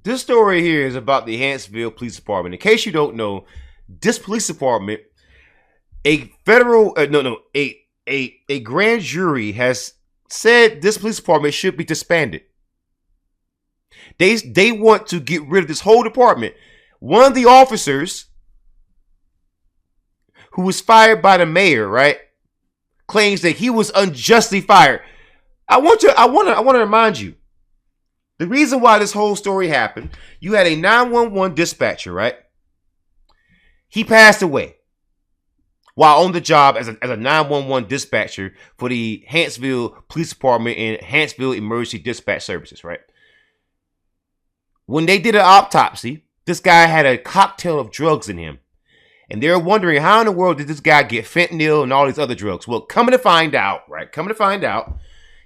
This story here is about the Hanceville Police Department. In case you don't know, this police department, a federal a grand jury has said this police department should be disbanded. They want to get rid of this whole department. One of the officers who was fired by the mayor, right, claims that he was unjustly fired. I want to remind you, the reason why this whole story happened, you had a 911 dispatcher, right? He passed away while on the job as a 911 dispatcher for the Hanceville Police Department and Hanceville Emergency Dispatch Services, right? When they did an autopsy, this guy had a cocktail of drugs in him. And they're wondering, how in the world did this guy get fentanyl and all these other drugs? Well, coming to find out,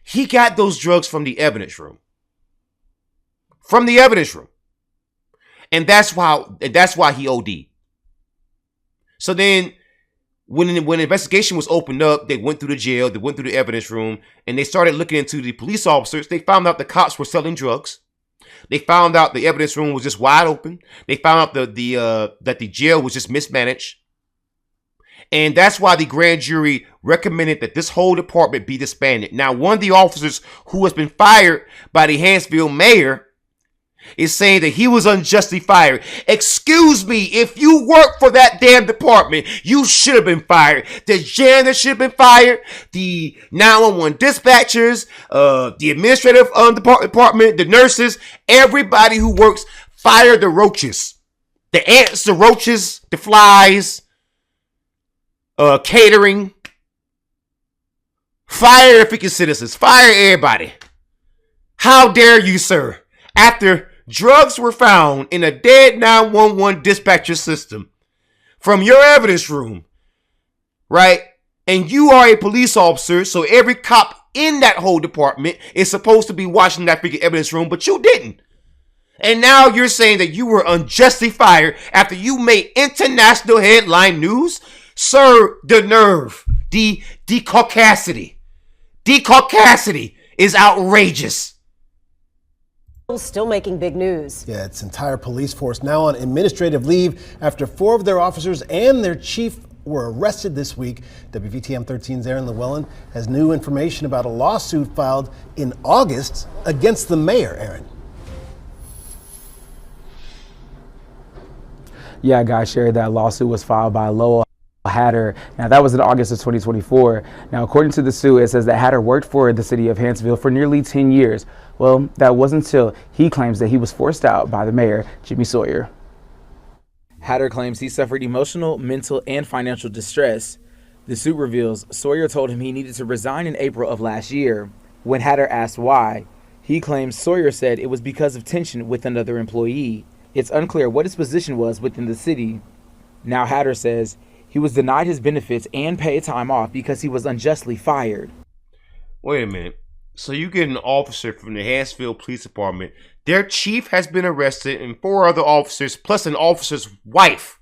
he got those drugs from the evidence room. From the evidence room. And that's why he OD'd. So then, when the investigation was opened up, they went through the jail, they went through the evidence room, and they started looking into the police officers. They found out the cops were selling drugs. They found out the evidence room was just wide open. They found out that the jail was just mismanaged. And that's why the grand jury recommended that this whole department be disbanded. Now, one of the officers who has been fired by the Hanceville mayor is saying that he was unjustly fired. Excuse me, if you work for that damn department, you should have been fired. The janitor should have been fired. The 911 dispatchers, the administrative department, the nurses, everybody who works, fire the roaches. The ants, the roaches, the flies, catering. Fire the freaking citizens. Fire everybody. How dare you, sir? After drugs were found in a dead 911 dispatcher system from your evidence room, right? And you are a police officer, so every cop in that whole department is supposed to be watching that freaking evidence room, but you didn't. And now you're saying that you were unjustly fired after you made international headline news? Sir, the nerve, the caucasity is outrageous. Still making big news. Yeah, its entire police force now on administrative leave after 4 of their officers and their chief were arrested this week. WVTM 13's Aaron Llewellyn has new information about a lawsuit filed in August against the mayor. Aaron. Yeah, guys, shared that lawsuit was filed by Lowell Hatter. Now, that was in August of 2024. Now, according to the suit, it says that Hatter worked for the city of Hanceville for nearly 10 years. Well, that wasn't until he claims that he was forced out by the mayor, Jimmy Sawyer. Hatter claims he suffered emotional, mental, and financial distress. The suit reveals Sawyer told him he needed to resign in April of last year. When Hatter asked why, he claims Sawyer said it was because of tension with another employee. It's unclear what his position was within the city. Now Hatter says he was denied his benefits and paid time off because he was unjustly fired. Wait a minute. So you get an officer from the Hanceville Police Department. Their chief has been arrested and 4 other officers plus an officer's wife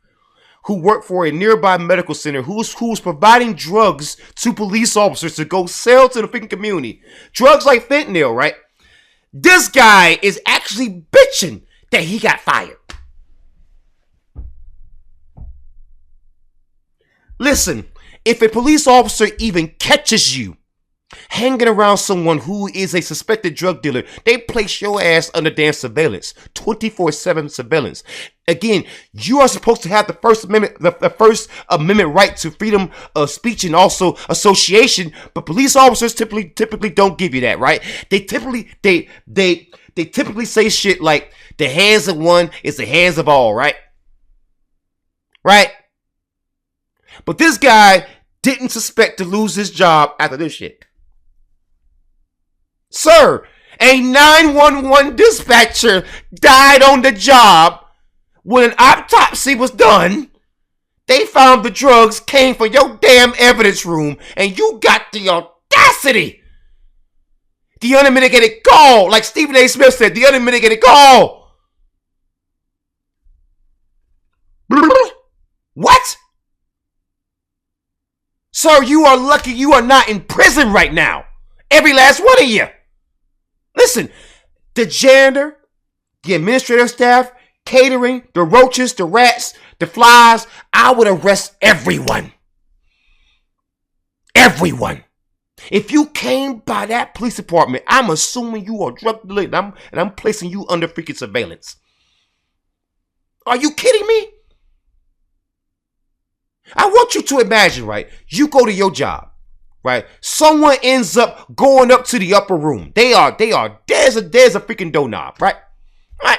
who worked for a nearby medical center who was providing drugs to police officers to go sell to the freaking community. Drugs like fentanyl, right? This guy is actually bitching that he got fired. Listen, if a police officer even catches you hanging around someone who is a suspected drug dealer, they place your ass under damn surveillance, 24/7 surveillance. Again, you are supposed to have the First Amendment, the First Amendment right to freedom of speech and also association, but police officers typically don't give you that, right? They typically say shit like the hands of one is the hands of all, right? Right? But this guy didn't suspect to lose his job after this shit. Sir, a 911 dispatcher died on the job. When an autopsy was done, they found the drugs came from your damn evidence room, and you got the audacity, the unmitigated gall, like Stephen A. Smith said, the unmitigated gall. What? Sir, you are lucky you are not in prison right now. Every last one of you. Listen, the janitor, the administrative staff, catering, the roaches, the rats, the flies. I would arrest everyone. Everyone. If you came by that police department, I'm assuming you are drug dealing, and I'm placing you under freaking surveillance. Are you kidding me? I want you to imagine, right? You go to your job, right? Someone ends up going up to the upper room. There's a freaking doorknob, right? Right.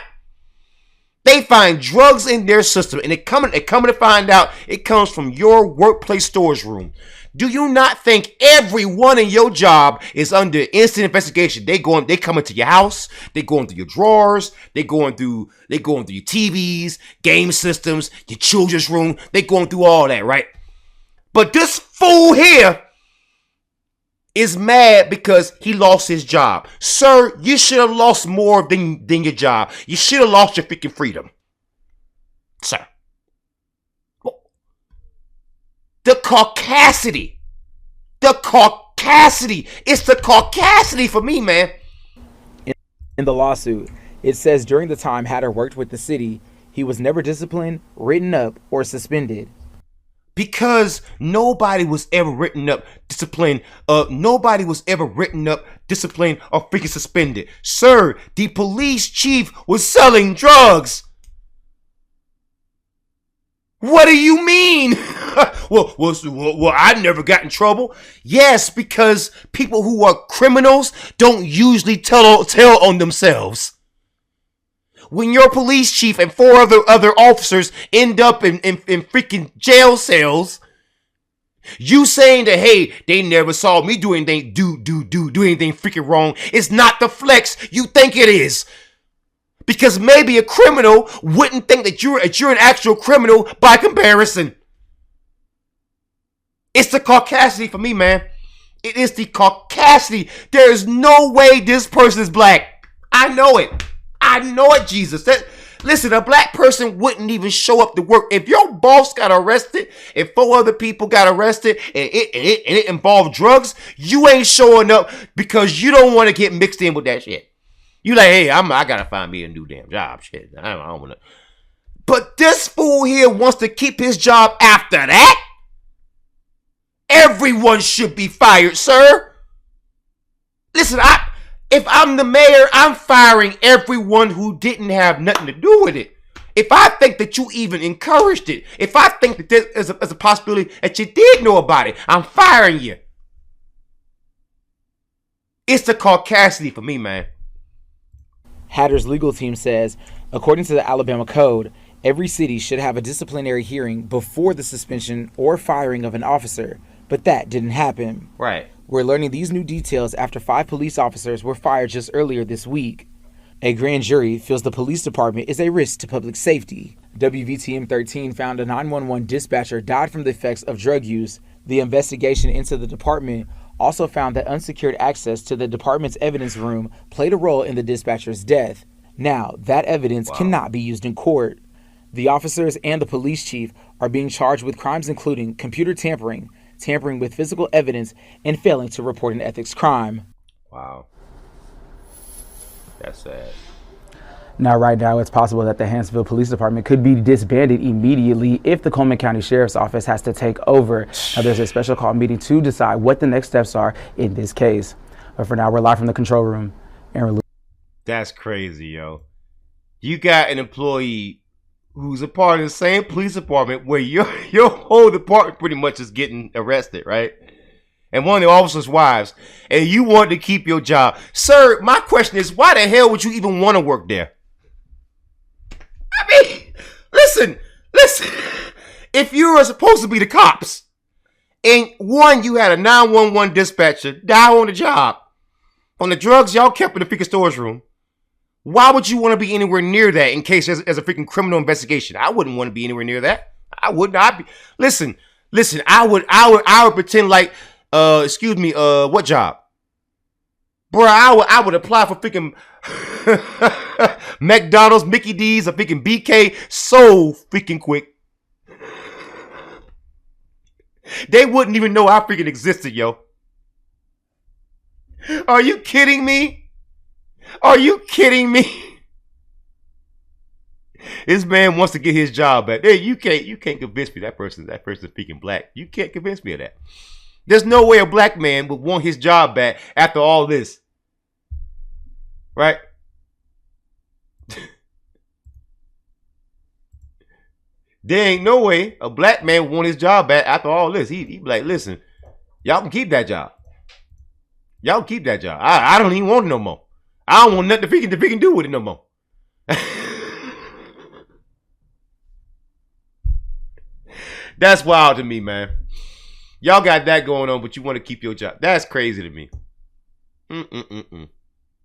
They find drugs in their system, and they coming to find out it comes from your workplace storage room. Do you not think everyone in your job is under instant investigation? They come into your house, they going through your drawers, they going through your TVs, game systems, your children's room, they going through all that, right? But this fool here is mad because he lost his job. Sir, you should have lost more than your job. You should have lost your freaking freedom. Sir. The caucasity. It's the caucasity for me, man. In the lawsuit, it says during the time Hatter worked with the city, he was never disciplined, written up, or suspended. Because nobody was ever written up, disciplined. Nobody was ever written up, disciplined, or freaking suspended. Sir, the police chief was selling drugs. What do you mean? Well, I never got in trouble. Yes, because people who are criminals don't usually tell on themselves. When your police chief and 4 other officers end up in freaking jail cells, you saying that, hey, they never saw me do anything freaking wrong. It's not the flex you think it is. Because maybe a criminal wouldn't think that you're an actual criminal by comparison. It's the caucasity for me, man. It is the caucasity. There is no way this person is black. I know it. Jesus. Listen, a black person wouldn't even show up to work. If your boss got arrested, if 4 other people got arrested, and it involved drugs, you ain't showing up because you don't want to get mixed in with that shit. You like, hey, I gotta find me a new damn job. Shit, I don't wanna. But this fool here wants to keep his job after that? Everyone should be fired, sir. Listen, if I'm the mayor, I'm firing everyone who didn't have nothing to do with it. If I think that you even encouraged it, if I think that there is a possibility that you did know about it, I'm firing you. It's the caucasity for me, man. Hatter's legal team says, according to the Alabama Code, every city should have a disciplinary hearing before the suspension or firing of an officer, but that didn't happen. Right. We're learning these new details after 5 police officers were fired just earlier this week. A grand jury feels the police department is a risk to public safety. WVTM 13 found a 911 dispatcher died from the effects of drug use. The investigation into the department also found that unsecured access to the department's evidence room played a role in the dispatcher's death. Now, that evidence cannot be used in court. The officers and the police chief are being charged with crimes including computer tampering, tampering with physical evidence, and failing to report an ethics crime. Wow. That's sad. Now, right now, it's possible that the Hanceville Police Department could be disbanded immediately if the Coleman County Sheriff's Office has to take over. Now, there's a special call meeting to decide what the next steps are in this case. But for now, we're live from the control room. Aaron. That's crazy, yo. You got an employee who's a part of the same police department where your whole department pretty much is getting arrested, right? And one of the officers' wives, and you want to keep your job. Sir, my question is, why the hell would you even want to work there? I mean, listen. If you were supposed to be the cops, and one, you had a 911 dispatcher die on the job, on the drugs y'all kept in the freaking storage room, why would you want to be anywhere near that in case there's a freaking criminal investigation? I wouldn't want to be anywhere near that. I would not be. Listen, I would pretend like, what job? Bro, I would apply for freaking McDonald's, Mickey D's, or freaking BK so freaking quick. They wouldn't even know I freaking existed, yo. Are you kidding me? Are you kidding me? This man wants to get his job back. Hey, you can't convince me that person speaking black. You can't convince me of that. There's no way a black man would want his job back after all this. Right? There ain't no way a black man would want his job back after all this. He'd be like, listen, y'all can keep that job. Y'all can keep that job. I don't even want it no more. I don't want nothing if he can do with it no more. That's wild to me, man. Y'all got that going on, but you want to keep your job. That's crazy to me.